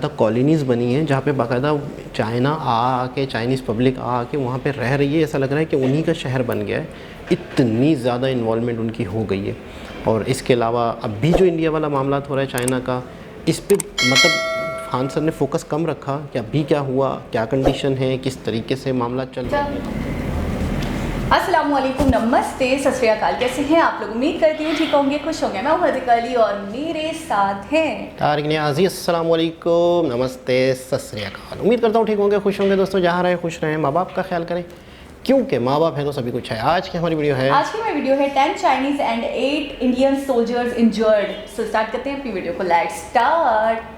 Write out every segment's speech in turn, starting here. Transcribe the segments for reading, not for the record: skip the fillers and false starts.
बाकायदा कॉलोनीज़ बनी हैं जहाँ पे बाकायदा चाइना आके चाइनीज़ पब्लिक आके वहाँ पे रह रही है। ऐसा लग रहा है कि उन्हीं का शहर बन गया है, इतनी ज़्यादा इन्वॉल्वमेंट उनकी हो गई है। और इसके अलावा अब भी जो इंडिया वाला मामला हो रहा है चाइना का, इस पे मतलब खान सर ने फोकस कम रखा कि अभी क्या हुआ, क्या कंडीशन है, किस तरीके से मामला चल रहा है। अस्सलाम वालेकुम, नमस्ते, सत श्री अकाल। कैसे हैं आप लोग? उम्मीद करती हूँ ठीक होंगे, खुश होंगे। मैं हूँ हदिका अली और मेरे साथ हैं तारिक नियाज़ी। अस्सलाम वालेकुम, नमस्ते, सत श्री अकाल। उम्मीद करता हूँ ठीक होंगे, खुश होंगे। दोस्तों जहाँ रहे खुश रहें, माँ बाप का ख्याल करें, क्योंकि माँ बाप है तो सभी कुछ है। आज की हमारी वीडियो है, आज की हमारी वीडियो है 10 Chinese and 8 Indian soldiers injured. So start करते हैं अपनी वीडियो को। Let's start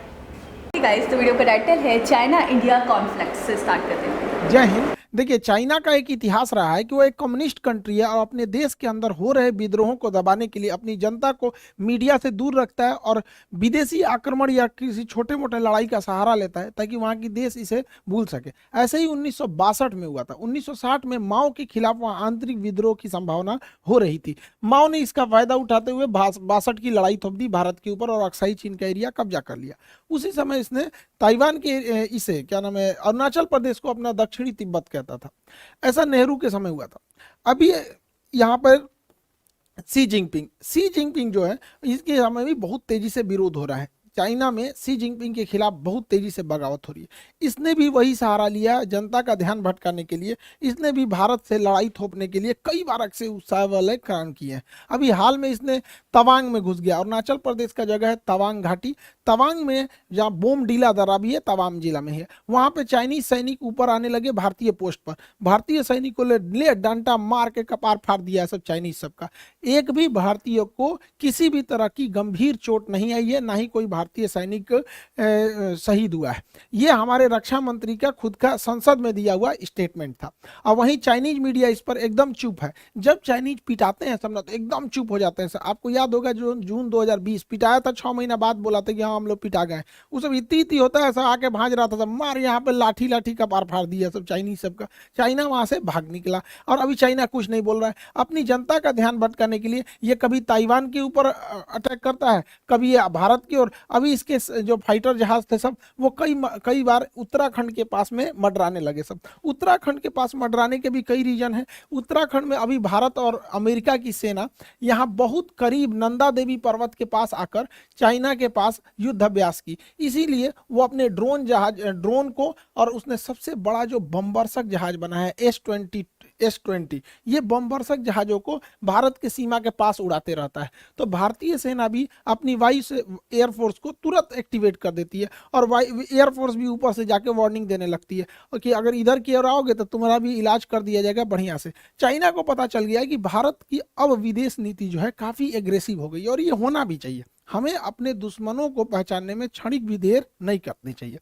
guys. तो वीडियो का टाइटल है चाइना इंडिया कॉन्फ्लिक्ट। से स्टार्ट करते हैं। जय हिंद। देखिए, चाइना का एक इतिहास रहा है कि वो एक कम्युनिस्ट कंट्री है और अपने देश के अंदर हो रहे विद्रोहों को दबाने के लिए अपनी जनता को मीडिया से दूर रखता है और विदेशी आक्रमण या किसी छोटे मोटे लड़ाई का सहारा लेता है ताकि वहाँ की देश इसे भूल सके। ऐसे ही 1962 में हुआ था। 1960 में माओ के खिलाफ वहाँ आंतरिक विद्रोह की संभावना हो रही थी। माओ ने इसका फायदा उठाते हुए 62 की लड़ाई थोप दी भारत के ऊपर और अक्साई चीन का एरिया कब्जा कर लिया। उसी समय इसने ताइवान के इसे क्या नाम है, अरुणाचल प्रदेश को अपना दक्षिणी तिब्बत कहता था। ऐसा नेहरू के समय हुआ था। अभी यहाँ पर सी जिनपिंग जो है, इसके समय भी बहुत तेजी से विरोध हो रहा है। चाइना में सी जिनपिंग के खिलाफ बहुत तेजी से बगावत हो रही है। इसने भी वही सहारा लिया जनता का ध्यान भटकाने के लिए। इसने भी भारत से लड़ाई थोपने के लिए कई बार अक्सर उत्साह वाले काम किए हैं। अभी हाल में इसने तवांग में घुस गया। अरुणाचल प्रदेश का जगह है तवांग घाटी। तवांग में जहाँ बोमडीला दर्रा भी है, तवांग जिला में है, वहां पे चाइनीज सैनिक ऊपर आने लगे भारतीय पोस्ट पर। भारतीय सैनिकों ले डंडा मार के कपार फाड़ दिया है सब चाइनीज सबका। एक भी भारतीय को किसी भी तरह की गंभीर चोट नहीं आई है, ना ही कोई भारतीय सैनिक शहीद हुआ है। ये हमारे रक्षा मंत्री का खुद का संसद में दिया हुआ स्टेटमेंट था। और वहीं चाइनीज मीडिया इस पर एकदम चुप है। जब चाइनीज पिटाते हैं सब ना तो एकदम चुप हो जाते हैं। आपको याद होगा जो जून 2020 पिटाया था, 6 महीना बाद बोला था कि हाँ हम लोग पिटा गए। वो सब इतनी होता है, सब आके भाज रहा था, सब मार यहाँ पे लाठी लाठी का पार फाड़ दिया सब चाइनीज सबका। चाइना वहां से भाग निकला और अभी चाइना कुछ नहीं बोल रहा है। अपनी जनता का ध्यान भटकाने के लिए ये कभी ताइवान के ऊपर अटैक करता है, कभी ये भारत की ओर। अभी इसके जो फाइटर जहाज थे सब वो कई बार उत्तराखंड के पास में मडराने लगे। सब उत्तराखंड के पास मडराने के भी कई रीजन है। उत्तराखंड में अभी भारत और अमेरिका की सेना यहाँ बहुत करीब नंदा देवी पर्वत के पास आकर चाइना के पास युद्ध अभ्यास की। इसीलिए वो अपने ड्रोन को, और उसने सबसे बड़ा जो बमवर्षक जहाज बना है S-20 ये बमवर्षक जहाजों को भारत के सीमा के पास उड़ाते रहता है। तो भारतीय सेना भी अपनी वायु से एयरफोर्स को तुरंत एक्टिवेट कर देती है और एयरफोर्स भी ऊपर से जाके वार्निंग देने लगती है कि अगर इधर की ओर आओगे तो तुम्हारा भी इलाज कर दिया जाएगा बढ़िया से। चाइना को पता चल गया है कि भारत की अब विदेश नीति जो है काफी एग्रेसिव हो गई और ये होना भी चाहिए। हमें अपने दुश्मनों को पहचानने में क्षणिक भी देर नहीं करनी चाहिए।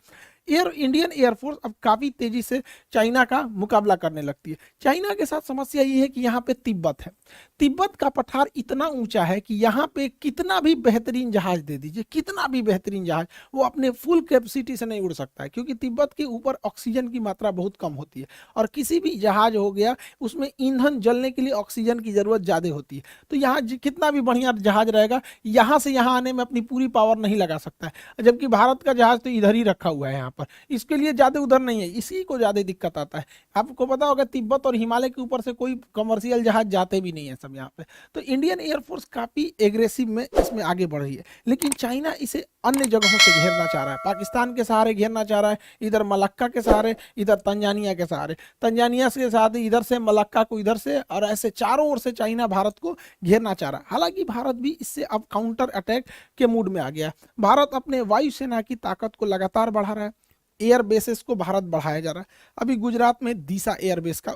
इंडियन एयरफोर्स अब काफी तेजी से चाइना का मुकाबला करने लगती है। चाइना के साथ समस्या ये है कि यहाँ पे तिब्बत है। तिब्बत का पठार इतना ऊंचा है कि यहाँ पे कितना भी बेहतरीन जहाज दे दीजिए, कितना भी बेहतरीन जहाज, वो अपने फुल कैपेसिटी से नहीं उड़ सकता है, क्योंकि तिब्बत के ऊपर ऑक्सीजन की मात्रा बहुत कम होती है और किसी भी जहाज हो गया उसमें ईंधन जलने के लिए ऑक्सीजन की जरूरत ज्यादा होती है। तो यहाँ कितना भी बढ़िया जहाज रहेगा, यहाँ से यहाँ आने में अपनी पूरी पावर नहीं लगा सकता है। जबकि भारत का जहाज तो इधर ही रखा हुआ है, यहाँ पर इसके लिए ज्यादा उधर नहीं है, इसी को ज्यादा दिक्कत आता है। आपको पता होगा तिब्बत और हिमालय के ऊपर से कोई कमर्शियल जहाज जाते भी नहीं है सब यहाँ पे। तो इंडियन एयरफोर्स काफी एग्रेसिव में इसमें आगे बढ़ रही है। लेकिन चाइना इसे अन्य जगहों से घेरना चाह रहा है। पाकिस्तान के सहारे घेरना चाह रहा है, इधर मलक्का के सहारे, इधर तंजानिया के सहारे, तंजानिया के साथ इधर से मलक्का को इधर से, और ऐसे चारों ओर से चाइना भारत को घेरना चाह रहा है। हालांकि भारत भी इससे अब काउंटर अटैक के मूड में आ गया है। भारत अपने वायुसेना की ताकत को लगातार बढ़ा रहा है। एयर बेसेस को भारत बढ़ाया जा रहा है। अभी गुजरात में दीसा एयरबेस का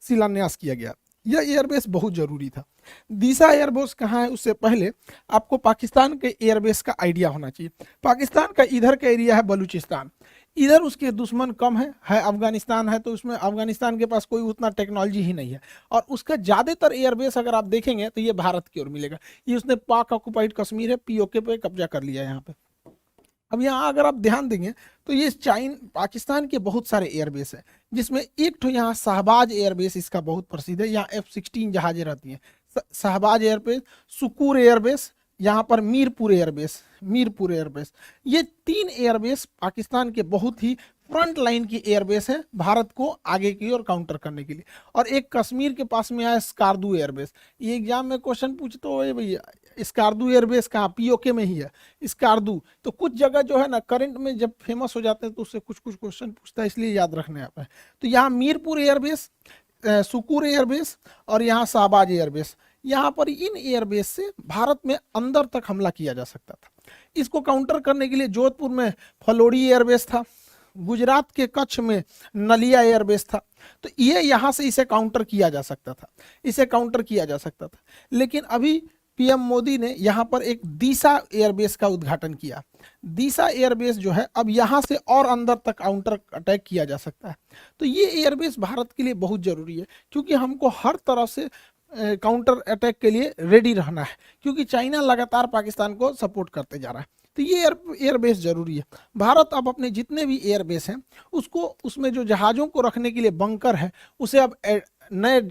शिलान्यास किया गया। यह एयरबेस बहुत जरूरी था। दीसा एयरबेस कहाँ है, उससे पहले आपको पाकिस्तान के एयरबेस का आइडिया होना चाहिए। पाकिस्तान का इधर का एरिया है बलूचिस्तान, इधर उसके दुश्मन कम है अफगानिस्तान है, तो उसमें अफगानिस्तान के पास कोई उतना टेक्नोलॉजी ही नहीं है। और उसका ज्यादातर एयरबेस अगर आप देखेंगे तो ये भारत की ओर मिलेगा। ये उसने पाक ऑक्युपाइड कश्मीर है, पीओके पे कब्जा कर लिया है यहाँ पे। अब यहाँ अगर आप ध्यान देंगे तो ये पाकिस्तान के बहुत सारे एयरबेस है, जिसमें एक तो यहाँ शाहबाज एयरबेस इसका बहुत प्रसिद्ध है। यहाँ F-16 जहाजें रहती हैं। शाहबाज एयरबेस, सुकूर एयरबेस, यहाँ पर मीरपुर एयरबेस, ये 3 एयरबेस पाकिस्तान के बहुत ही फ्रंट लाइन की एयरबेस है भारत को आगे की ओर काउंटर करने के लिए। और एक कश्मीर के पास में आया स्कार्दू एयरबेस। ये एग्जाम में क्वेश्चन पूछते हो भैया स्कार्दू एयरबेस कहाँ, पीओके में ही है स्कार्दू। तो कुछ जगह जो है ना करंट में जब फेमस हो जाते हैं तो उससे कुछ कुछ क्वेश्चन पूछता है, इसलिए याद रखने आप है। तो यहाँ मीरपुर एयरबेस, सुकूर एयरबेस और यहाँ शाहबाज एयरबेस, यहाँ पर इन एयरबेस से भारत में अंदर तक हमला किया जा सकता था। इसको काउंटर करने के लिए जोधपुर में फलोड़ी एयरबेस था, गुजरात के कच्छ में नलिया एयरबेस था। तो ये यहाँ से इसे काउंटर किया जा सकता था, लेकिन अभी पीएम मोदी ने यहाँ पर एक दीसा एयरबेस का उद्घाटन किया। दीसा एयरबेस जो है अब यहाँ से और अंदर तक काउंटर अटैक किया जा सकता है। तो ये एयरबेस भारत के लिए बहुत जरूरी है, क्योंकि हमको हर तरह से काउंटर अटैक के लिए रेडी रहना है, क्योंकि चाइना लगातार पाकिस्तान को सपोर्ट करते जा रहा है। तो ये एयरबेस जरूरी है। भारत अब अपने जितने भी एयरबेस हैं उसको, उसमें जो जहाज़ों को रखने के लिए बंकर है उसे अब नए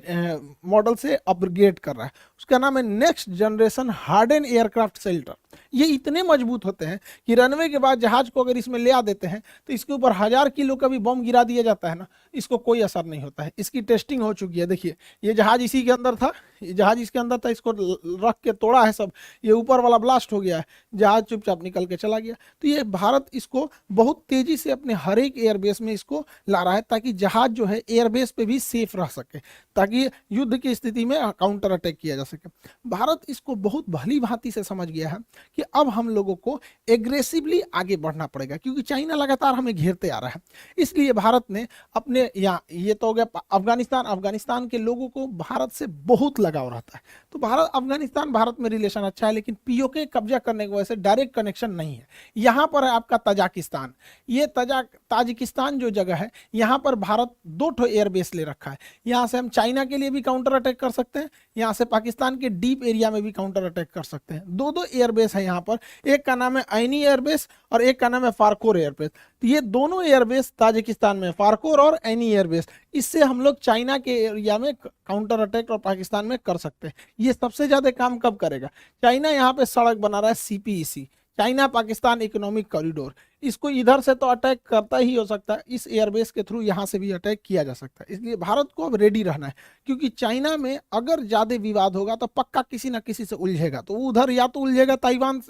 मॉडल से अपग्रेड कर रहा है। उसका नाम है next generation harden aircraft shelter. ये इतने मजबूत होते हैं कि रनवे के बाद जहाज को अगर इसमें ले आ देते हैं तो इसके ऊपर 1000 किलो का भी बम गिरा दिया जाता है ना, इसको कोई असर नहीं होता है। इसकी टेस्टिंग हो चुकी है। देखिए ये जहाज इसी के अंदर था, इसको रख के तोड़ा है सब, ये ऊपर वाला ब्लास्ट हो गया है, जहाज चुपचाप निकल के चला गया। तो ये भारत इसको बहुत तेजी से अपने हर एक एयरबेस में इसको ला रहा है, ताकि जहाज जो है एयरबेस पे भी सेफ रह सके, ताकि युद्ध की स्थिति में काउंटर अटैक किया जा सके। भारत इसको बहुत भली भांति से समझ गया है कि अब हम लोगों को एग्रेसिवली आगे बढ़ना पड़ेगा, क्योंकि चाइना लगातार हमें घेरते आ रहा है। इसलिए भारत ने अपने यहाँ, ये तो हो गया अफगानिस्तान के लोगों को भारत से बहुत लगाव रहता है। तो भारत में रिलेशन अच्छा है, लेकिन पीओके कब्जा करने की वजह से डायरेक्ट कनेक्शन नहीं है। यहाँ पर है आपका तजाकिस्तान। ये ताजिकिस्तान जो जगह है, यहाँ पर भारत 2 एयरबेस ले रखा है। यहाँ से हम चाइना के लिए भी काउंटर अटैक कर सकते हैं, यहाँ से पाकिस्तान के डीप एरिया में भी काउंटर अटैक कर सकते हैं। 2 एयरबेस है यहाँ पर, एक का नाम है ऐनी एयरबेस और एक का नाम है फारकोर एयरबेस। तो ये दोनों एयरबेस ताजिकिस्तान में, फारकोर और ऐनी एयरबेस, इससे हम लोग चाइना के एरिया में काउंटर अटैक और पाकिस्तान में कर सकते हैं। ये सबसे ज्यादा काम कब करेगा? चाइना यहाँ पे सड़क बना रहा है CPEC, China Pakistan economic corridor. इसको इधर से तो अटैक करता ही हो सकता है, इस एयरबेस के थ्रू यहाँ से भी अटैक किया जा सकता है। इसलिए भारत को अब रेडी रहना है, क्योंकि चाइना में अगर ज्यादा विवाद होगा तो पक्का किसी ना किसी से उलझेगा। तो उधर या तो उलझेगा ताइवान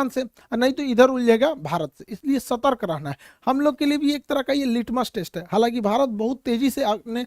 से, नहीं तो इधर उलझेगा भारत से। इसलिए सतर्क रहना है। हम लोग के लिए भी एक तरह का ये लिटमस टेस्ट है। हालांकि भारत बहुत तेजी से अपने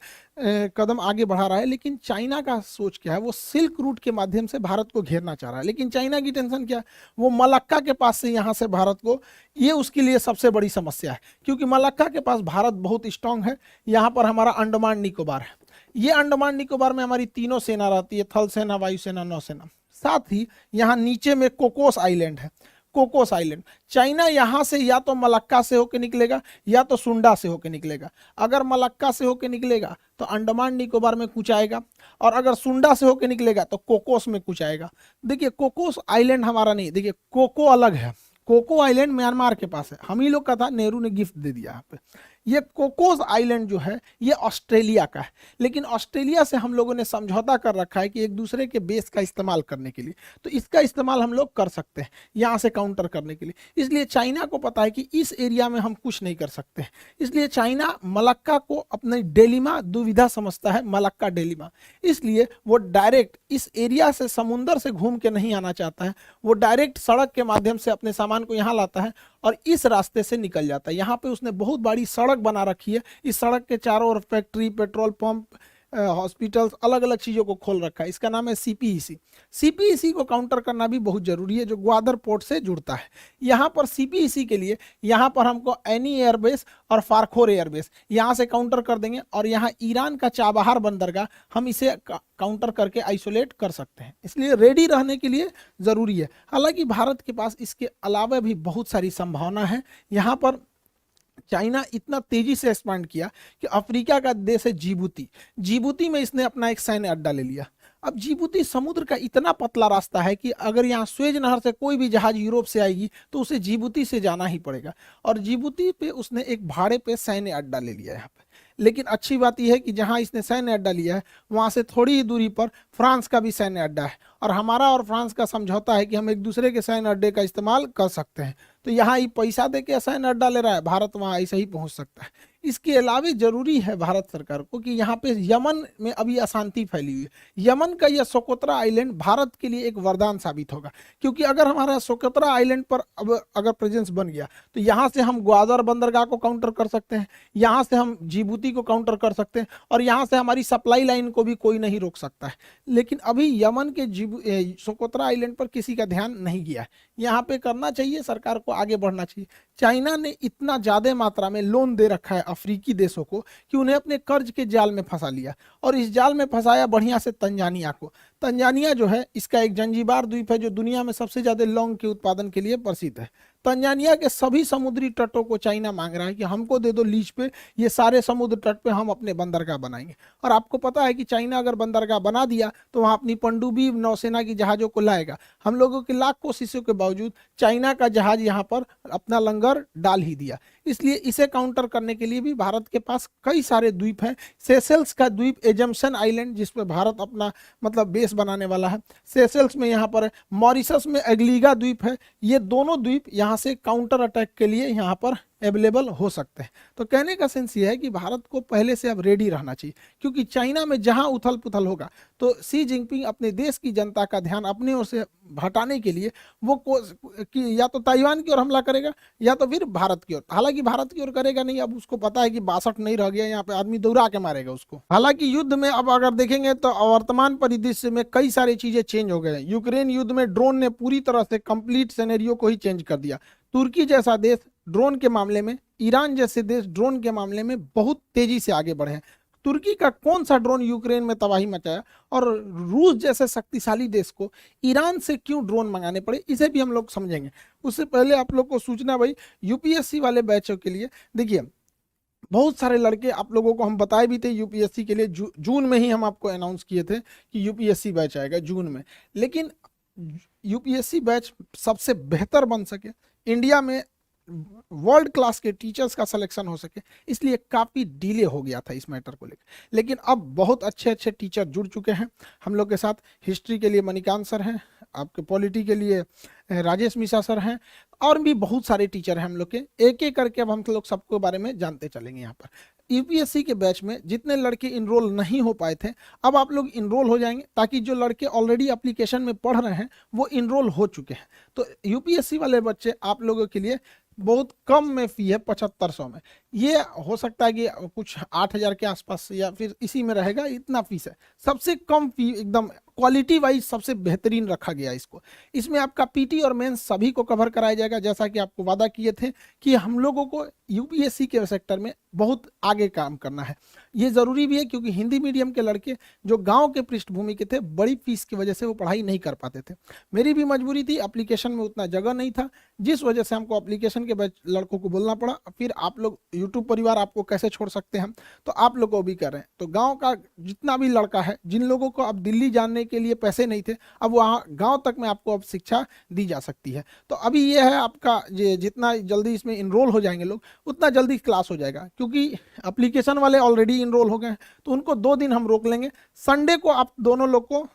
कदम आगे बढ़ा रहा है, लेकिन चाइना का सोच क्या है, वो सिल्क रूट के माध्यम से भारत को घेरना चाह रहा है। लेकिन चाइना की टेंशन क्या है, वो मलक्का के पास से यहाँ से भारत को, ये उसके लिए सबसे बड़ी समस्या है, क्योंकि मलक्का के पास भारत बहुत स्ट्रांग है। यहाँ पर हमारा अंडमान निकोबार है। ये अंडमान निकोबार में हमारी तीनों सेना रहती है, थल सेना, वायुसेना, नौसेना। साथ ही यहाँ नीचे में कोकोस आइलैंड है। कोकोस आइलैंड, चाइना यहाँ से या तो मलक्का से होकर निकलेगा या तो सुंडा से होकर निकलेगा। अगर मलक्का से होकर निकलेगा तो अंडमान निकोबार में कुछ आएगा, और अगर सुंडा से होकर निकलेगा तो कोकोस में कुछ आएगा। देखिए कोकोस आइलैंड हमारा नहीं, देखिए कोको अलग है। कोको आइलैंड म्यांमार के पास है, हम ही लोग का था, नेहरू ने गिफ्ट दे दिया यहाँ पे। ये कोकोस आइलैंड जो है ये ऑस्ट्रेलिया का है, लेकिन ऑस्ट्रेलिया से हम लोगों ने समझौता कर रखा है कि एक दूसरे के बेस का इस्तेमाल करने के लिए, तो इसका इस्तेमाल हम लोग कर सकते हैं यहाँ से काउंटर करने के लिए। इसलिए चाइना को पता है कि इस एरिया में हम कुछ नहीं कर सकते हैं, इसलिए चाइना मलक्का को अपने डेलिमा दुविधा समझता है, मलक्का डेलिमा। इसलिए वो डायरेक्ट इस एरिया से, समुंदर से घूम के नहीं आना चाहता है, वो डायरेक्ट सड़क के माध्यम से अपने सामान को यहाँ लाता है और इस रास्ते से निकल जाता है। यहाँ पे उसने बहुत बड़ी सड़क बना रखी है, इस सड़क के चारों ओर फैक्ट्री, पेट्रोल पंप, हॉस्पिटल्स, अलग अलग चीज़ों को खोल रखा है। इसका नाम है CPEC। CPEC को काउंटर करना भी बहुत जरूरी है, जो ग्वादर पोर्ट से जुड़ता है। यहाँ पर CPEC के लिए यहाँ पर हमको ऐनी एयरबेस और फारखोर एयरबेस यहाँ से काउंटर कर देंगे, और यहाँ ईरान का चाबहार बंदरगाह हम इसे काउंटर करके आइसोलेट कर सकते हैं। इसलिए रेडी रहने के लिए ज़रूरी है। हालांकि भारत के पास इसके अलावा भी बहुत सारी संभावना है। यहाँ पर चाइना इतना तेजी से एक्सपांड किया कि अफ्रीका का देश है जिबूती में इसने अपना एक सैन्य अड्डा ले लिया। अब जिबूती समुद्र का इतना पतला रास्ता है कि अगर यहाँ स्वेज नहर से कोई भी जहाज यूरोप से आएगी तो उसे जिबूती से जाना ही पड़ेगा, और जिबूती पे उसने एक भाड़े पे सैन्य अड्डा ले लिया यहाँ पे। लेकिन अच्छी बात यह है कि जहां इसने सैन्य अड्डा लिया है वहां से थोड़ी ही दूरी पर फ्रांस का भी सैन्य अड्डा है, और हमारा और फ्रांस का समझौता है कि हम एक दूसरे के सैन्य अड्डे का इस्तेमाल कर सकते हैं। तो यहाँ ये पैसा दे के सैन्य अड्डा ले रहा है, भारत वहाँ ऐसे ही पहुंच सकता है। इसके अलावा जरूरी है भारत सरकार को कि यहाँ पे यमन में अभी अशांति फैली हुई है। यमन का यह सोकोत्रा आइलैंड भारत के लिए एक वरदान साबित होगा, क्योंकि अगर हमारा सोकोत्रा आइलैंड पर अब अगर प्रेजेंस बन गया तो यहाँ से हम ग्वादर बंदरगाह को काउंटर कर सकते हैं, यहाँ से हम जिबूती को काउंटर कर सकते हैं, और यहाँ से हमारी सप्लाई लाइन को भी कोई नहीं रोक सकता है। लेकिन अभी यमन के सोकोत्रा आइलैंड पर किसी का ध्यान नहीं गया है। यहाँ पे करना चाहिए, सरकार को आगे बढ़ना चाहिए। चाइना ने इतना ज्यादा मात्रा में लोन दे रखा है अफ्रीकी देशों को कि उन्हें अपने कर्ज के जाल में फंसा लिया, और इस जाल में फंसाया बढ़िया से तंजानिया को। तंजानिया जो है इसका एक जंजीबार द्वीप है जो दुनिया में सबसे ज्यादा लौंग के उत्पादन के लिए प्रसिद्ध है। तंजानिया के सभी समुद्री तटों को चाइना मांग रहा है कि हमको दे दो लीज पे, ये सारे समुद्र तट पे हम अपने बंदरगाह बनाएंगे। और आपको पता है कि चाइना अगर बंदरगाह बना दिया तो वहां अपनी पनडुब्बी नौसेना की जहाजों को लाएगा। हम लोगों की लाख कोशिशों के बावजूद चाइना का जहाज यहाँ पर अपना लंगर डाल ही दिया। इसलिए इसे काउंटर करने के लिए भी भारत के पास कई सारे द्वीप हैं। सेशेल्स का द्वीप एजम्पशन आइलैंड जिस पे भारत अपना मतलब बेस बनाने वाला है, सेशेल्स में यहाँ पर है। मॉरिशस में एग्लीगा द्वीप है। ये दोनों द्वीप यहाँ से काउंटर अटैक के लिए यहाँ पर अवेलेबल हो सकते हैं। तो कहने का सेंस ये है कि भारत को पहले से अब रेडी रहना चाहिए, क्योंकि चाइना में जहां उथल पुथल होगा तो शी जिनपिंग अपने देश की जनता का ध्यान अपने ओर से हटाने के लिए वो कि या तो ताइवान की ओर हमला करेगा या तो फिर भारत की ओर। हालांकि भारत की ओर करेगा नहीं, अब उसको पता है कि 62 नहीं रह गया, यहाँ पे आदमी दौड़ा के मारेगा उसको। हालांकि युद्ध में अब अगर देखेंगे तो वर्तमान परिदृश्य में कई सारी चीजें चेंज हो गए हैं। यूक्रेन युद्ध में ड्रोन ने पूरी तरह से कंप्लीट सिनेरियो को ही चेंज कर दिया। तुर्की जैसा देश ड्रोन के मामले में, ईरान जैसे देश ड्रोन के मामले में बहुत तेजी से आगे बढ़े हैं। तुर्की का कौन सा ड्रोन यूक्रेन में तबाही मचाया, और रूस जैसे शक्तिशाली देश को ईरान से क्यों ड्रोन मंगाने पड़े, इसे भी हम लोग समझेंगे। उससे पहले आप लोग को सूचना भाई यूपीएससी वाले बैचों के लिए, देखिए बहुत सारे लड़के आप लोगों को हम बताए भी थे यूपीएससी के लिए। जून में ही हम आपको अनाउंस किए थे कि यूपीएससी बैच आएगा जून में, लेकिन यूपीएससी बैच सबसे बेहतर बन सके, इंडिया में वर्ल्ड क्लास के टीचर्स का सिलेक्शन हो सके, इसलिए काफ़ी डिले हो गया था इस मैटर को लेकर। लेकिन अब बहुत अच्छे अच्छे टीचर जुड़ चुके हैं हम लोग के साथ। हिस्ट्री के लिए मणिकांत सर हैं, आपके पॉलिटी के लिए राजेश मिश्रा सर हैं, और भी बहुत सारे टीचर हैं हम लोग के। एक एक करके अब हम लोग सबके बारे में जानते चलेंगे। यहाँ पर यूपीएससी के बैच में जितने लड़के इनरोल नहीं हो पाए थे, अब आप लोग इनरोल हो जाएंगे, ताकि जो लड़के ऑलरेडी एप्लीकेशन में पढ़ रहे हैं वो इनरोल हो चुके हैं। तो यूपीएससी वाले बच्चे आप लोगों के लिए बहुत कम में फी है, 7500 में। ये हो सकता है कि कुछ 8000 के आसपास या फिर इसी में रहेगा, इतना फीस है। सबसे कम फी, एकदम क्वालिटी वाइज सबसे बेहतरीन रखा गया इसको। इसमें आपका पीटी और मेंस सभी को कवर कराया जाएगा, जैसा कि आपको वादा किए थे कि हम लोगों को यूपीएससी के सेक्टर में बहुत आगे काम करना है। ये ज़रूरी भी है, क्योंकि हिंदी मीडियम के लड़के जो गांव के पृष्ठभूमि के थे, बड़ी फीस की वजह से वो पढ़ाई नहीं कर पाते थे। मेरी भी मजबूरी थी, एप्लीकेशन में उतना जगह नहीं था, जिस वजह से हमको एप्लीकेशन के लड़कों को बोलना पड़ा। फिर आप लोग यूट्यूब परिवार आपको कैसे छोड़ सकते हैं, तो आप लोग को भी कर रहे हैं। तो गाँव का जितना भी लड़का है, जिन लोगों को अब दिल्ली जाने के लिए पैसे नहीं थे, अब वहाँ गाँव तक में आपको अब शिक्षा दी जा सकती है। तो अभी ये है आपका, जितना जल्दी इसमें इनरोल हो जाएंगे लोग, उतना जल्दी क्लास हो जाएगा। क्योंकि एप्लीकेशन वाले ऑलरेडी इनरोल हो गए हैं, तो उनको 2 दिन हम रोक लेंगे। संडे को आप दोनों लोग को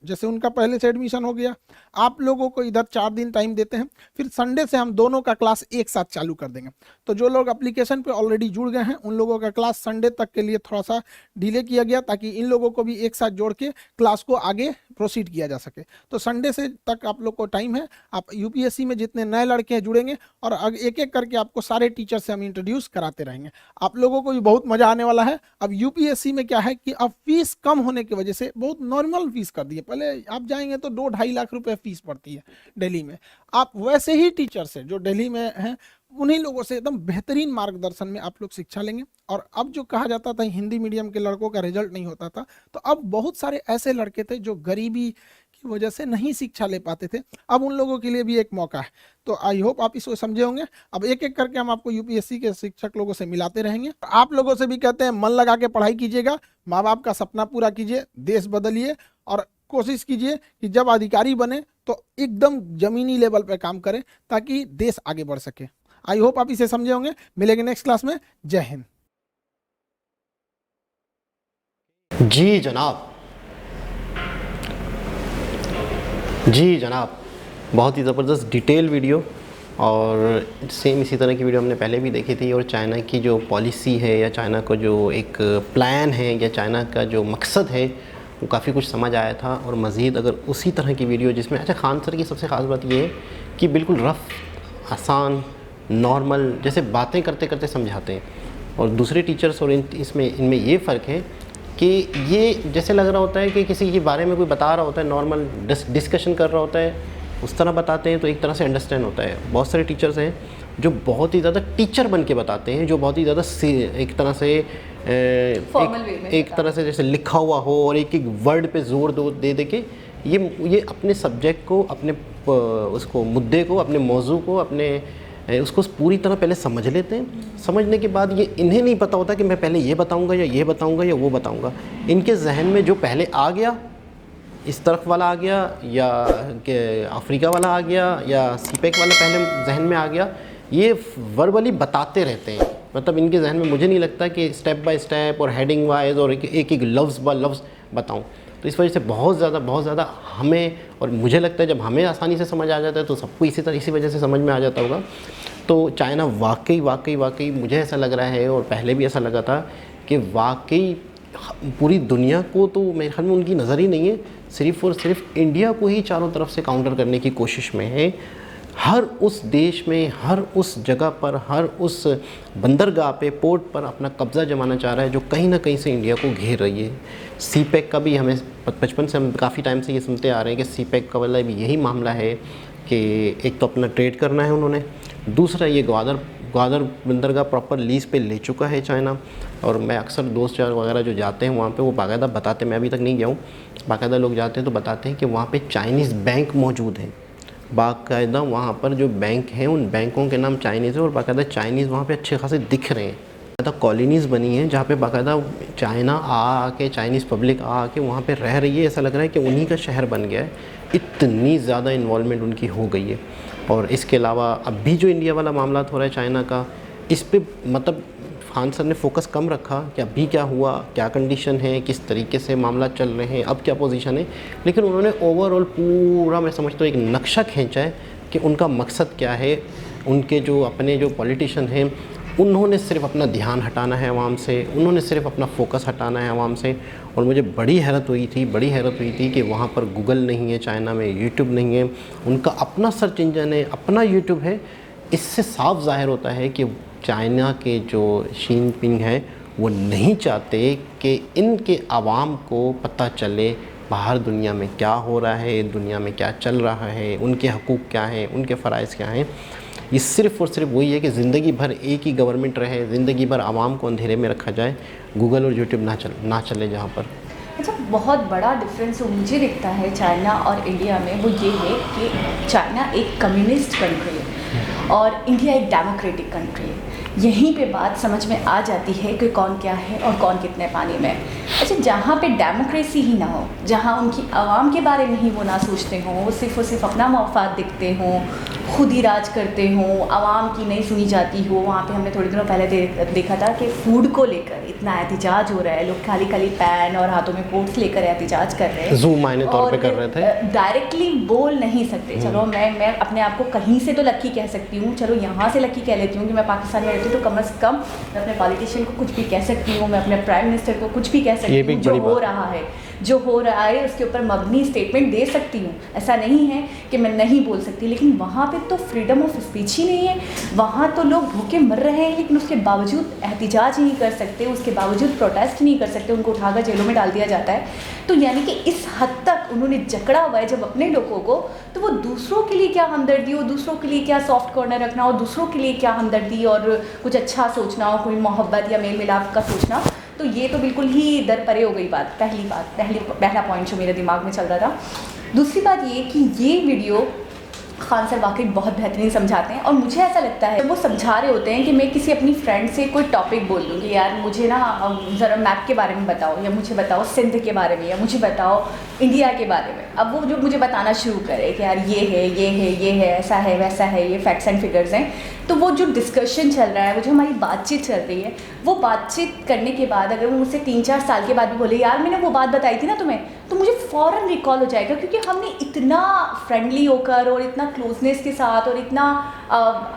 जैसे उनका पहले से एडमिशन हो गया, आप लोगों को इधर 4 दिन टाइम देते हैं, फिर संडे से हम दोनों का क्लास एक साथ चालू कर देंगे। तो जो लोग एप्लीकेशन पे ऑलरेडी जुड़ गए हैं, उन लोगों का क्लास संडे तक के लिए थोड़ा सा डिले किया गया, ताकि इन लोगों को भी एक साथ जोड़ के क्लास को आगे प्रोसीड किया जा सके। तो संडे से तक आप लोग को टाइम है। आप यूपीएससी में जितने नए लड़के हैं जुड़ेंगे, और एक एक करके आपको सारे टीचर से हम इंट्रोड्यूस कराते रहेंगे। आप लोगों को भी बहुत मजा आने वाला है। अब यूपीएससी में क्या है कि अब फीस कम होने की वजह से बहुत नॉर्मल फीस कर दी है। पहले आप जाएंगे तो 2-2.5 लाख रुपए फीस पड़ती है दिल्ली में। आप वैसे ही टीचर से जो दिल्ली में हैं, उन्हीं लोगों से एकदम बेहतरीन मार्गदर्शन में आप लोग शिक्षा लेंगे। और अब जो कहा जाता था हिंदी मीडियम के लड़कों का रिजल्ट नहीं होता था, तो अब बहुत सारे ऐसे लड़के थे जो गरीबी की वजह से नहीं शिक्षा ले पाते थे, अब उन लोगों के लिए भी एक मौका है। तो आई होप आप इसको समझे होंगे। अब एक एक करके हम आपको यूपीएससी के शिक्षक लोगों से मिलाते रहेंगे। आप लोगों से भी कहते हैं मन लगा के पढ़ाई कीजिएगा, माँ बाप का सपना पूरा कीजिए, देश बदलिए, और कोशिश कीजिए कि जब अधिकारी बने तो एकदम जमीनी लेवल पे काम करें, ताकि देश आगे बढ़ सके। आई होप आप इसे समझे होंगे। मिलेंगे नेक्स्ट क्लास में। जय हिंद। जी जनाब, जी जनाब, बहुत ही ज़बरदस्त डिटेल वीडियो। और सेम इसी तरह की वीडियो हमने पहले भी देखी थी। और चाइना की जो पॉलिसी है या चाइना का जो एक प्लान है या चाइना का जो मकसद है वो काफ़ी कुछ समझ आया था। और मज़ीद अगर उसी तरह की वीडियो जिसमें अच्छा खान सर की सबसे ख़ास बात ये है कि बिल्कुल रफ़, आसान, नॉर्मल जैसे बातें करते करते समझाते हैं। और दूसरे टीचर्स और इनमें ये फ़र्क है कि ये जैसे लग रहा होता है कि किसी के बारे में कोई बता रहा होता है, नॉर्मल डिस्कशन कर रहा होता है, उस तरह बताते हैं तो एक तरह से अंडरस्टैंड होता है। बहुत सारे टीचर्स हैं जो बहुत ही ज़्यादा टीचर बन के बताते हैं, जो बहुत ही ज़्यादा एक तरह से एक तरह से जैसे लिखा हुआ हो और एक एक वर्ड पे जोर दे दे के ये अपने सब्जेक्ट को, अपने उसको मुद्दे को, अपने मौजू को, अपने उसको पूरी तरह पहले समझ लेते हैं। समझने के बाद ये इन्हें नहीं पता होता कि मैं पहले ये बताऊंगा या ये बताऊंगा या वो बताऊंगा। इनके जहन में जो पहले आ गया, इस तरफ वाला आ गया या अफ्रीका वाला आ गया या सीपेक वाला पहले जहन में आ गया, ये वर्बली बताते रहते हैं। मतलब इनके जहन में मुझे नहीं लगता कि स्टेप बाय स्टेप और हेडिंग वाइज और एक एक लफ्ज़ ब लफ्ज़ बताऊं। तो इस वजह से बहुत ज़्यादा हमें, और मुझे लगता है जब हमें आसानी से समझ आ जाता है तो सबको इसी वजह से समझ में आ जाता होगा। तो चाइना वाकई मुझे ऐसा लग रहा है, और पहले भी ऐसा लगा था कि वाकई पूरी दुनिया को तो मेरे ख्याल में उनकी नज़र ही नहीं है, सिर्फ़ और सिर्फ इंडिया को ही चारों तरफ से काउंटर करने की कोशिश में है। हर उस देश में, हर उस जगह पर, हर उस बंदरगाह पे, पोर्ट पर अपना कब्ज़ा जमाना चाह रहा है, जो कहीं ना कहीं से इंडिया को घेर रही है। सीपेक का भी हमें बचपन से हम काफ़ी टाइम से ये सुनते आ रहे हैं कि सीपेक का वाला भी यही मामला है कि एक तो अपना ट्रेड करना है उन्होंने, दूसरा ये ग्वादर बंदरगाह प्रॉपर लीज़ पे ले चुका है चाइना। और मैं अक्सर दोस्त वगैरह जो जाते हैं वहाँ पे वो बाकायदा बताते, मैं अभी तक नहीं गया हूँ, बाकायदा लोग जाते हैं तो बताते हैं कि वहाँ पे चाइनीज़ बैंक मौजूद हैं। बाकायदा वहाँ पर जो बैंक हैं उन बैंकों के नाम चाइनीज़ है और बाकायदा चाइनीज़ वहाँ पे अच्छे खासे दिख रहे हैं। बाकायदा कॉलोनीज़ बनी हैं जहाँ पे बाकायदा चाइना आके चाइनीज़ पब्लिक आके वहाँ पे रह रही है। ऐसा लग रहा है कि उन्हीं का शहर बन गया है, इतनी ज़्यादा इन्वॉल्वमेंट उनकी हो गई है। और इसके अलावा अभी जो इंडिया वाला मामला हो रहा है चाइना का, इस पर मतलब खान सर ने फोकस कम रखा कि अभी क्या हुआ, क्या कंडीशन है, किस तरीके से मामला चल रहे हैं, अब क्या पोजीशन है। लेकिन उन्होंने ओवरऑल पूरा, मैं समझता हूँ, एक नक्शा खींचा है कि उनका मकसद क्या है। उनके जो अपने जो पॉलिटिशियन हैं उन्होंने सिर्फ अपना ध्यान हटाना है आवाम से, उन्होंने सिर्फ अपना फोकस हटाना है आवाम से। और मुझे बड़ी हैरत हुई थी कि वहाँ पर गूगल नहीं है चाइना में, यूट्यूब नहीं है, उनका अपना सर्च इंजन है, अपना यूट्यूब है। इससे साफ ज़ाहिर होता है कि चाइना के जो शी जिनपिंग हैं वो नहीं चाहते कि इनके आवाम को पता चले बाहर दुनिया में क्या हो रहा है, दुनिया में क्या चल रहा है, उनके हकूक़ क्या हैं, उनके फ़राइज़ क्या हैं। ये सिर्फ़ और सिर्फ वही है कि ज़िंदगी भर एक ही गवर्नमेंट रहे, ज़िंदगी भर आवाम को अंधेरे में रखा जाए, गूगल और यूट्यूब ना चले जहाँ पर। अच्छा, बहुत बड़ा डिफरेंस मुझे दिखता है चाइना और इंडिया में, वो ये है कि चाइना एक कम्युनिस्ट कंट्री है और इंडिया एक डेमोक्रेटिक कंट्री है। यहीं पे बात समझ में आ जाती है कि कौन क्या है और कौन कितने पानी में। अच्छा, जहाँ पे डेमोक्रेसी ही ना हो, जहाँ उनकी आवाम के बारे में ही वो ना सोचते हों, वो सिर्फ़ और सिर्फ अपना मफाद देखते हों, खुद ही राज करते हों, आवाम की नहीं सुनी जाती हो। वहाँ पे हमने थोड़े दिनों पहले देखा था कि फ़ूड को लेकर इतना एहतिजाज हो रहा है, लोग खाली पैन और हाथों में फोर्क्स लेकर एहतिजाज कर रहे हैं। ज़ूम मायने तौर पे कर रहे थे, डायरेक्टली बोल नहीं सकते। चलो मैं अपने आप को कहीं से तो लक्की कह सकती हूँ, चलो यहाँ से लक्की कह लेती हूँ कि मैं पाकिस्तान में रहती हूँ, तो कम से कम मैं अपने पॉलिटिशियन को कुछ भी कह सकती हूँ, मैं अपने प्राइम मिनिस्टर को कुछ भी कह सकती हूँ। जो हो रहा है उसके ऊपर मबनी स्टेटमेंट दे सकती हूँ, ऐसा नहीं है कि मैं नहीं बोल सकती। लेकिन वहाँ पे तो फ्रीडम ऑफ स्पीच ही नहीं है, वहाँ तो लोग भूखे मर रहे हैं लेकिन उसके बावजूद एहतिजाज नहीं कर सकते, उसके बावजूद प्रोटेस्ट नहीं कर सकते, उनको उठाकर जेलों में डाल दिया जाता है। तो यानी कि इस हद तक उन्होंने जकड़ा हुआ है जब अपने लोगों को, तो वो दूसरों के लिए क्या हमदर्दी हो, दूसरों के लिए क्या सॉफ्ट कॉर्नर रखना हो, दूसरों के लिए क्या हमदर्दी और कुछ अच्छा सोचना हो, कोई मोहब्बत या मेल मिलाप का सोचना, तो ये तो बिल्कुल ही दर परे हो गई बात। पहला पॉइंट जो मेरे दिमाग में चल रहा था। दूसरी बात ये कि ये वीडियो खान सर वाकई बहुत बेहतरीन समझाते हैं और मुझे ऐसा लगता है वो समझा रहे होते हैं कि मैं किसी अपनी फ्रेंड से कोई टॉपिक बोल दूँ कि यार मुझे ना ज़रा मैप के बारे में बताओ, या मुझे बताओ सिंध के बारे में, या मुझे बताओ इंडिया के बारे में। अब वो जो मुझे बताना शुरू करे कि यार ये है, ये है, ये है, ऐसा है, वैसा है, ये फैक्ट्स एंड फिगर्स हैं, तो वो जो डिस्कशन चल रहा है, वो जो हमारी बातचीत चल रही है, वो बातचीत करने के बाद अगर वो मुझसे 3-4 साल के बाद भी बोले यार मैंने वो बात बताई थी ना तुम्हें, तो मुझे फ़ौरन रिकॉल हो जाएगा, क्योंकि हमने इतना फ्रेंडली होकर और इतना क्लोजनेस के साथ और इतना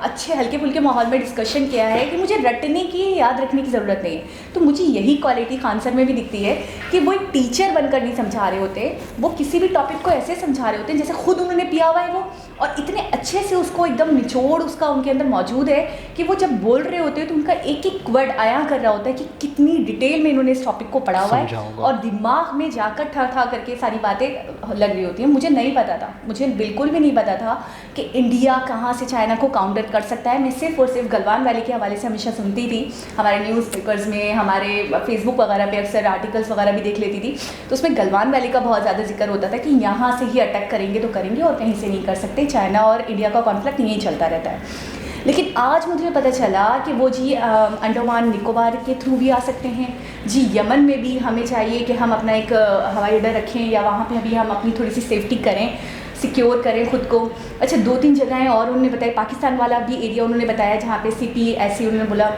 अच्छे हल्के फुल्के माहौल में डिस्कशन किया है कि मुझे रटने की, याद रखने की ज़रूरत नहीं है। तो मुझे यही क्वालिटी खान सर में भी दिखती है कि वो एक टीचर बनकर नहीं समझा रहे होते, वो किसी भी टॉपिक को ऐसे समझा रहे होते हैं जैसे खुद उन्होंने पिया हुआ है वो, और इतने अच्छे से उसको एकदम निचोड़ उसका उनके अंदर मौजूद है कि वो जब बोल रहे होते हैं तो उनका एक एक वर्ड आया कर रहा होता है कि कितनी डिटेल में इन्होंने इस टॉपिक को पढ़ा हुआ है और दिमाग में जाकर ठा करके सारी बातें लग रही होती हैं। मुझे नहीं पता था, मुझे बिल्कुल भी नहीं पता था कि इंडिया कहाँ से चाइना को काउंटर कर सकता है। मैं सिर्फ और सिर्फ गलवान वैली के हवाले से हमेशा सुनती थी, हमारे न्यूज़पेपर्स में, हमारे फेसबुक वगैरह पे अक्सर आर्टिकल्स वगैरह भी देख लेती थी, तो उसमें गलवान वैली का बहुत ज़्यादा जिक्र होता था कि यहाँ से ही अटैक करेंगे तो करेंगे और कहीं से नहीं कर सकते, चाइना और इंडिया का कॉन्फ्लिक्ट यहीं चलता रहता है। लेकिन आज मुझे पता चला कि वो जी अंडमान निकोबार के थ्रू भी आ सकते हैं जी, यमन में भी हमें चाहिए कि हम अपना एक हवाई अड्डा रखें या वहाँ पे भी हम अपनी थोड़ी सी सेफ्टी करें, सिक्योर करें खुद को। अच्छा 2-3 जगहें और उन्होंने बताया, पाकिस्तान वाला भी एरिया उन्होंने बताया जहाँ पे CPSC उन्होंने बोला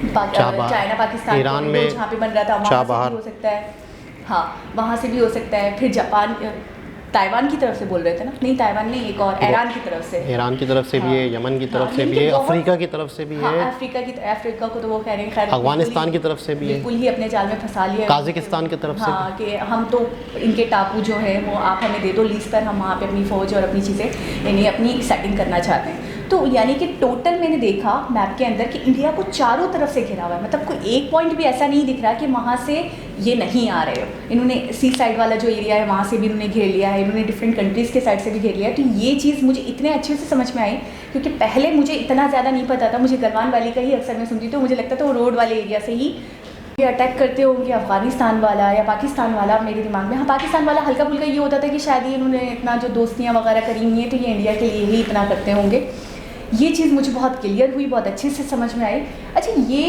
चाइना पाकिस्तान ईरान में जहाँ पे बन रहा था वहाँ से भी हो सकता है, हाँ वहाँ से भी हो सकता है। फिर जापान, ताइवान की तरफ से बोल रहे थे ना, नहीं ताइवान नहीं, एक और ईरान की तरफ से, ईरान की तरफ से भी है, यमन की तरफ से भी है, अफ्रीका की तरफ से भी है, अफ्रीका को तो वो कह रहे हैं खैर, अफगानिस्तान की तरफ से भी है, बिल्कुल ही अपने जाल में फंसा लिया, काज़ाकिस्तान की तरफ से हाँ, कि हम तो इनके टापू जो है वो आप हमें दे दो लीज पर, हम वहाँ पे अपनी फ़ौज और अपनी चीज़ें यानी अपनी सेटिंग करना चाहते हैं। तो यानी कि टोटल मैंने देखा मैप के अंदर कि इंडिया को चारों तरफ से घिरा हुआ है, मतलब कोई एक पॉइंट भी ऐसा नहीं दिख रहा कि वहाँ से ये नहीं आ रहे हो। इन्होंने सी साइड वाला जो एरिया है वहाँ से भी इन्होंने घेर लिया है, इन्होंने डिफरेंट कंट्रीज़ के साइड से भी घेर लिया है। तो ये चीज़ मुझे इतने अच्छे से समझ में आई, क्योंकि पहले मुझे इतना ज़्यादा नहीं पता था, मुझे गलवान वैली का ही अक्सर मैं सुनती थी, मुझे लगता था वो रोड वाले एरिया से ही ये अटैक करते होंगे, अफगानिस्तान वाला या पाकिस्तान वाला। मेरे दिमाग में हाँ पाकिस्तान वाला हल्का फुल्का ये होता था कि शायद ये इन्होंने इतना जो दोस्तियाँ वगैरह करी हुई हैं तो ये इंडिया के लिए ही इतना करते होंगे। ये चीज़ मुझे बहुत क्लियर हुई, बहुत अच्छे से समझ में आई। अच्छा ये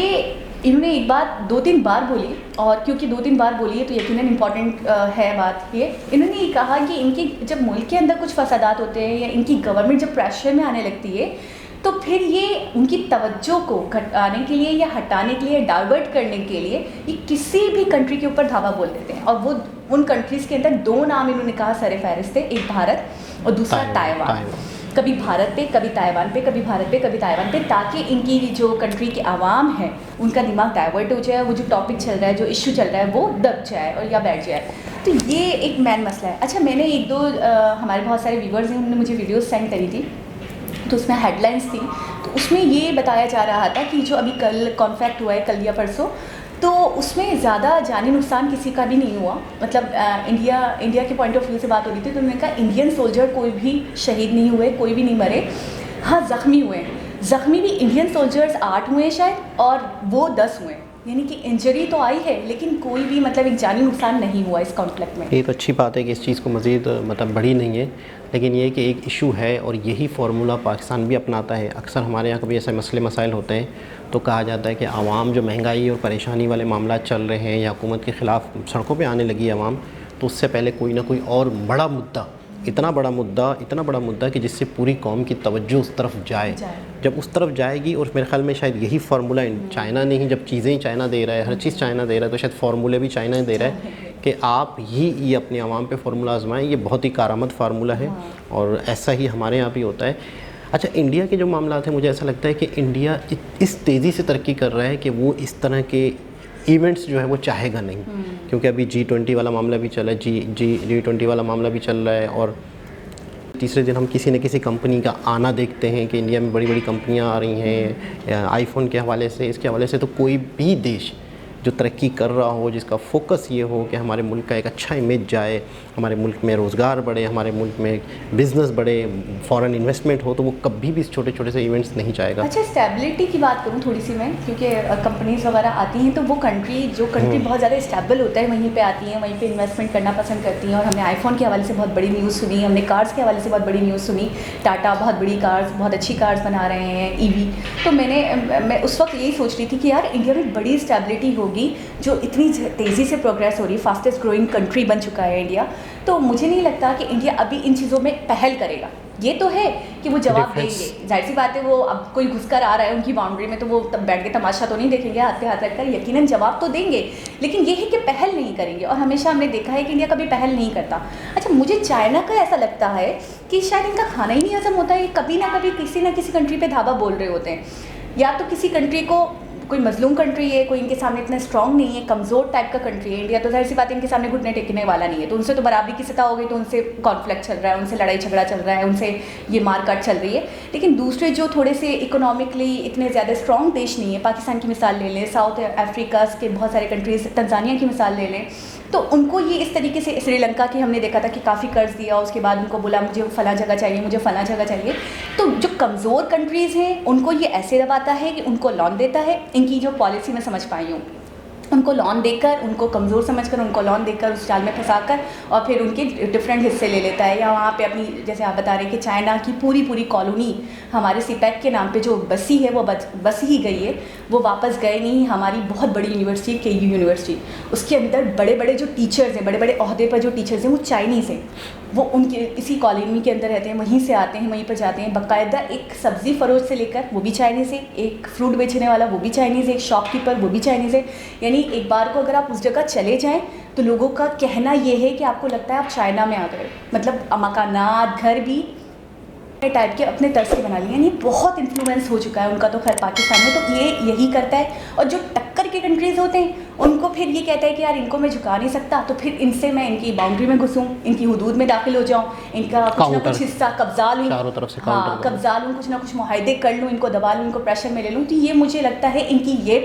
इन्होंने एक बात 2-3 बार बोली, और क्योंकि 2-3 बार बोली है तो यकीनन इम्पॉर्टेंट है बात ये। इन्होंने ये कहा कि इनके जब मुल्क के अंदर कुछ फसादात होते हैं या इनकी गवर्नमेंट जब प्रेशर में आने लगती है तो फिर ये उनकी तवज्जो को घटाने के लिए या हटाने के लिए, डाइवर्ट करने के लिए ये किसी भी कंट्री के ऊपर धावा बोल देते हैं। और वो उन कंट्रीज़ के अंदर 2 नाम इन्होंने कहा सरे फहरिस्त थे, एक भारत और दूसरा ताइवान। कभी भारत पे, कभी ताइवान पे, कभी भारत पे, कभी ताइवान पे, ताकि इनकी जो कंट्री के आवाम है उनका दिमाग डाइवर्ट हो जाए, वो जो टॉपिक चल रहा है, जो इशू चल रहा है वो दब जाए और या बैठ जाए। तो ये एक मेन मसला है। अच्छा मैंने 1-2 हमारे बहुत सारे व्यूवर्स हैं, उन्होंने मुझे वीडियोज़ सेंड करी थी, तो उसमें हेडलाइंस थी, तो उसमें ये बताया जा रहा था कि जो अभी कल कॉन्फ्लिक्ट हुआ है, कल या परसों, तो उसमें ज़्यादा जानी नुकसान किसी का भी नहीं हुआ। मतलब इंडिया के पॉइंट ऑफ व्यू से बात हो रही थी, तो उन्होंने कहा इंडियन सोल्जर कोई भी शहीद नहीं हुए, कोई भी नहीं मरे, हाँ ज़ख्मी हुए हैं। ज़ख्मी भी इंडियन सोल्जर्स 8 हुए शायद और वो 10 हुए, यानी कि इंजरी तो आई है लेकिन कोई भी मतलब एक जानी नुकसान नहीं हुआ इस कॉन्फ्लिक्ट में। ये तो अच्छी बात है कि इस चीज़ को मज़ीद मतलब बढ़ी नहीं है, लेकिन ये कि एक इशू है और यही फार्मूला पाकिस्तान भी अपनाता है। अक्सर हमारे यहाँ कभी ऐसे मसले मसाइल होते हैं तो कहा जाता है कि आवाम जो महंगाई और परेशानी वाले मामला चल रहे हैं या हुकूमत के ख़िलाफ़ सड़कों पे आने लगी आवाम, तो उससे पहले कोई ना कोई और बड़ा मुद्दा, इतना बड़ा मुद्दा कि जिससे पूरी कौम की तवज्जो उस तरफ जाए। जब उस तरफ जाएगी, और मेरे ख्याल में शायद यही फार्मूला चाइना ने ही, जब चीज़ें ही चाइना दे रहा है, हर चीज़ चाइना दे रहा है, तो शायद फार्मूले भी चाइना दे रहा है कि आप ही ये अपने आवाम पे फार्मूला आजमाएं। ये बहुत ही कारआमद फार्मूला है और ऐसा ही हमारे यहाँ भी होता है। अच्छा इंडिया के जो मामला हैं, मुझे ऐसा लगता है कि इंडिया इस तेज़ी से तरक्की कर रहा है कि वो इस तरह के इवेंट्स जो है वो चाहेगा नहीं, क्योंकि अभी G20 वाला मामला भी चल रहा है, G20 वाला मामला भी चल रहा है, और तीसरे दिन हम किसी न किसी कंपनी का आना देखते हैं कि इंडिया में बड़ी बड़ी कंपनियां आ रही हैं आईफोन के हवाले से, इसके हवाले से। तो कोई भी देश जो तरक्की कर रहा हो, जिसका फोकस ये हो कि हमारे मुल्क का एक अच्छा इमेज जाए, हमारे मुल्क में रोज़गार बढ़े, हमारे मुल्क में बिज़नेस बढ़े, फॉरेन इन्वेस्टमेंट हो, तो वो कभी भी इस छोटे छोटे से इवेंट्स नहीं चाहेगा। अच्छा, स्टेबिलिटी की बात करूँ थोड़ी सी मैं, क्योंकि कंपनीज वगैरह आती हैं तो वो कंट्री बहुत ज़्यादा स्टेबल होता है, वहीं पे आती हैं, वहीं पे इन्वेस्टमेंट करना पसंद करती हैं। और हमने आईफोन के हवाले से बहुत बड़ी न्यूज़ सुनी, हमने कार्स के हवाले से बहुत बड़ी न्यूज़ सुनी, टाटा बहुत बड़ी कार्स, बहुत अच्छी कार्स बना रहे हैं ईवी। तो मैं उस वक्त यही सोच रही थी कि यार इंडिया में बड़ी स्टेबिलिटी होगी, जो इतनी तेज़ी से प्रोग्रेस हो रही है, फास्टेस्ट ग्रोइंग कंट्री बन चुका है इंडिया। तो मुझे नहीं लगता कि इंडिया अभी इन चीज़ों में पहल करेगा। ये तो है कि वो जवाब देंगे, जाहिर सी बात है, वो अब कोई घुसकर आ रहा है उनकी बाउंड्री में तो वो तब बैठ के तमाशा तो नहीं देखेंगे हाथ पे हाथ रखकर, यकीनन जवाब तो देंगे, लेकिन ये है कि पहल नहीं करेंगे। और हमेशा हमने देखा है कि इंडिया कभी पहल नहीं करता। अच्छा, मुझे चाइना का ऐसा लगता है कि शायद इनका खाना ही नहीं हजम होता है, कभी ना कभी किसी ना किसी कंट्री पे धावा बोल रहे होते हैं, या तो किसी कंट्री को, कोई मजलूम कंट्री है, कोई इनके सामने इतना स्ट्रांग नहीं है, कमज़ोर टाइप का कंट्री है इंडिया, तो जाहिर सी बात है इनके सामने घुटने टेकने वाला नहीं है, तो उनसे तो बराबरी की सतह हो गई, तो उनसे कॉन्फ्लिक्ट चल रहा है, उनसे लड़ाई झगड़ा चल रहा है, उनसे ये मारकाट चल रही है। लेकिन दूसरे जो थोड़े से इकोनॉमिकली इतने ज़्यादा स्ट्रॉन्ग देश नहीं है, पाकिस्तान की मिसाल ले लें, साउथ अफ्रीका के बहुत सारे कंट्रीज़, तंजानिया की मिसाल ले लें, तो उनको ये इस तरीके से, श्रीलंका की हमने देखा था कि काफ़ी कर्ज दिया, उसके बाद उनको बोला मुझे फला जगह चाहिए, मुझे फला जगह चाहिए। तो जो कमज़ोर कंट्रीज़ हैं उनको ये ऐसे दबाता है कि उनको लोन देता है, इनकी जो पॉलिसी मैं समझ पाई हूँ, उनको लोन देकर, उनको कमज़ोर समझकर उनको लोन देकर उस जाल में फंसाकर और फिर उनके डिफरेंट हिस्से ले लेता है। या वहाँ पे अपनी, जैसे आप बता रहे हैं कि चाइना की पूरी कॉलोनी हमारे सीपैक के नाम पे जो बसी है वो बस ही गई है, वो वापस गए नहीं। हमारी बहुत बड़ी यूनिवर्सिटी, KU यूनिवर्सिटी, उसके अंदर बड़े बड़े जो टीचर्स हैं, बड़े बड़े ओहदे पर जो टीचर्स हैं वो चाइनीज़ हैं, वो उनके इसी कॉलोनी के अंदर रहते हैं, वहीं से आते हैं, वहीं पर जाते हैं। बाकायदा एक सब्ज़ी फरोश से लेकर वो भी चाइनीज़ है, एक फ्रूट बेचने वाला वो भी चाइनीज़ है, एक शॉपकीपर वो भी चाइनीज़ है। यानी एक बार को अगर आप उस जगह चले जाएं तो लोगों का कहना ये है कि आपको लगता है आप चाइना में आ गए, मतलब मकानात, घर भी टाइप के अपने तर्ज के बना लिए। यानी बहुत इन्फ्लुएंस हो चुका है उनका तो खैर पाकिस्तान में, तो ये यही करता है। और जो टक्कर के कंट्रीज़ होते हैं उनको फिर ये कहता है कि यार इनको मैं झुका नहीं सकता, तो फिर इनसे मैं इनकी बाउंड्री में घुसूँ, इनकी हुदूद में दाखिल हो जाऊँ, इनका कुछ ना कुछ हिस्सा कब्जा लूँ, चारों तरफ से हाँ कब्जा लूँ, कुछ ना कुछ मुआहदे कर लूँ, इनको दबा लूँ, इनको प्रेशर में ले लूँ। तो ये मुझे लगता है इनकी ये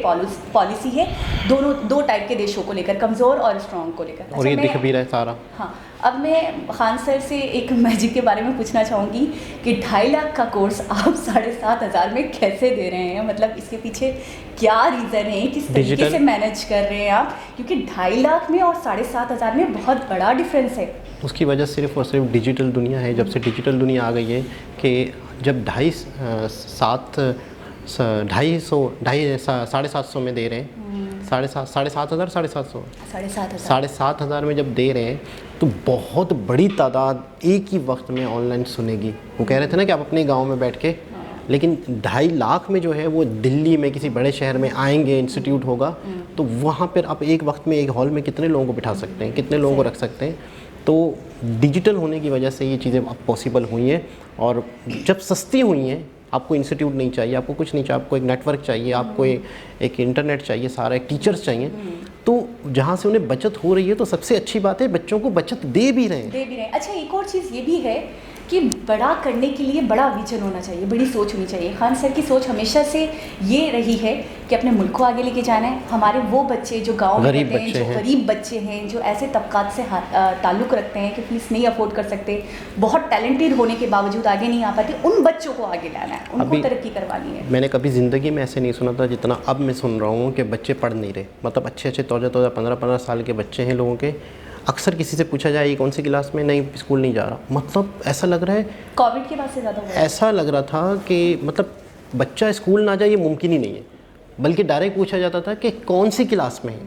पॉलिसी है दो टाइप के देशों को लेकर, कमज़ोर और स्ट्रॉन्ग को लेकर। और ये दिख भी रहा है सारा। हाँ, अब मैं खान सर से एक मैजिक के बारे में पूछना चाहूँगी कि 2.5 लाख का कोर्स आप 7,500 में कैसे दे रहे हैं? मतलब इसके पीछे क्या रीज़न है, किस तरीके से मैनेज कर रहे हैं आप? क्योंकि 2.5 लाख में और 7,500 में बहुत बड़ा डिफरेंस है। उसकी वजह सिर्फ और सिर्फ डिजिटल दुनिया है। जब से डिजिटल दुनिया आ गई है कि जब 750 में दे रहे हैं, 7,500 में जब दे रहे हैं तो बहुत बड़ी तादाद एक ही वक्त में ऑनलाइन सुनेगी। वो कह रहे थे ना कि आप अपने गांव में बैठ के, लेकिन 2.5 लाख में जो है वो दिल्ली में किसी बड़े शहर में आएंगे, इंस्टीट्यूट होगा, तो वहाँ पर आप एक वक्त में एक हॉल में कितने लोगों को बिठा सकते हैं, कितने लोगों को रख सकते हैं। तो डिजिटल होने की वजह से ये चीज़ें अब पॉसिबल हुई हैं। और जब सस्ती हुई हैं, आपको इंस्टीट्यूट नहीं चाहिए, आपको कुछ नहीं चाहिए, आपको एक नेटवर्क चाहिए, आपको एक इंटरनेट चाहिए, सारा एक टीचर्स चाहिए, तो जहाँ से उन्हें बचत हो रही है तो सबसे अच्छी बात है, बच्चों को बचत दे भी रहे हैं। अच्छा, एक और चीज़ ये भी है कि बड़ा करने के लिए बड़ा विजन होना चाहिए, बड़ी सोच होनी चाहिए। खान सर की सोच हमेशा से ये रही है कि अपने मुल्क को आगे लेके जाना है। हमारे वो बच्चे जो गांव में रहते हैं, जो गरीब बच्चे हैं, जो ऐसे तबकात से ताल्लुक़ रखते हैं कि फीस नहीं अफोर्ड कर सकते, बहुत टैलेंटेड होने के बावजूद आगे नहीं आ पाते, उन बच्चों को आगे लाना है, उनको तरक्की करवानी है। मैंने कभी ज़िंदगी में ऐसे नहीं सुना था जितना अब मैं सुन रहा हूँ कि बच्चे पढ़ नहीं रहे। मतलब अच्छे 15 साल के बच्चे हैं लोगों के, अक्सर किसी से पूछा जाए कौन सी क्लास में, नहीं स्कूल नहीं जा रहा। मतलब ऐसा लग रहा है कोविड के बाद से ज़्यादा ऐसा लग रहा था कि मतलब बच्चा स्कूल ना जाए ये मुमकिन ही नहीं है, बल्कि डायरेक्ट पूछा जाता था कि कौन सी क्लास में है।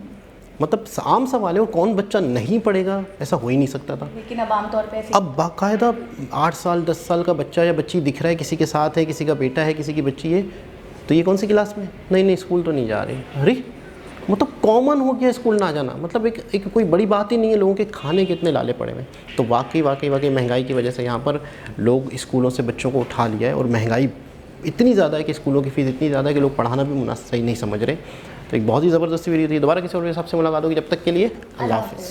मतलब आम सवाल है, और कौन बच्चा नहीं पढ़ेगा, ऐसा हो ही नहीं सकता था। लेकिन अब आमतौर पर अब बाकायदा 8 साल 10 साल का बच्चा या बच्ची दिख रहा है, किसी के साथ है, किसी का बेटा है, किसी की बच्ची है, तो ये कौन सी क्लास में, नहीं स्कूल तो नहीं जा रही। अरे मतलब कॉमन हो गया स्कूल ना जाना, मतलब एक कोई बड़ी बात ही नहीं है। लोगों के खाने कितने लाले पड़े हुए। तो वाकई महंगाई की वजह से यहाँ पर लोग स्कूलों से बच्चों को उठा लिया है, और महंगाई इतनी ज़्यादा है कि स्कूलों की फ़ीस इतनी ज़्यादा है कि लोग पढ़ाना भी सही नहीं समझ रहे। तो एक बहुत ही ज़बरदस्त वीडियो थी। दोबारा किसी और के हिसाब से मुलाकात होगी, जब तक के लिए अल्लाह हाफ़िज़।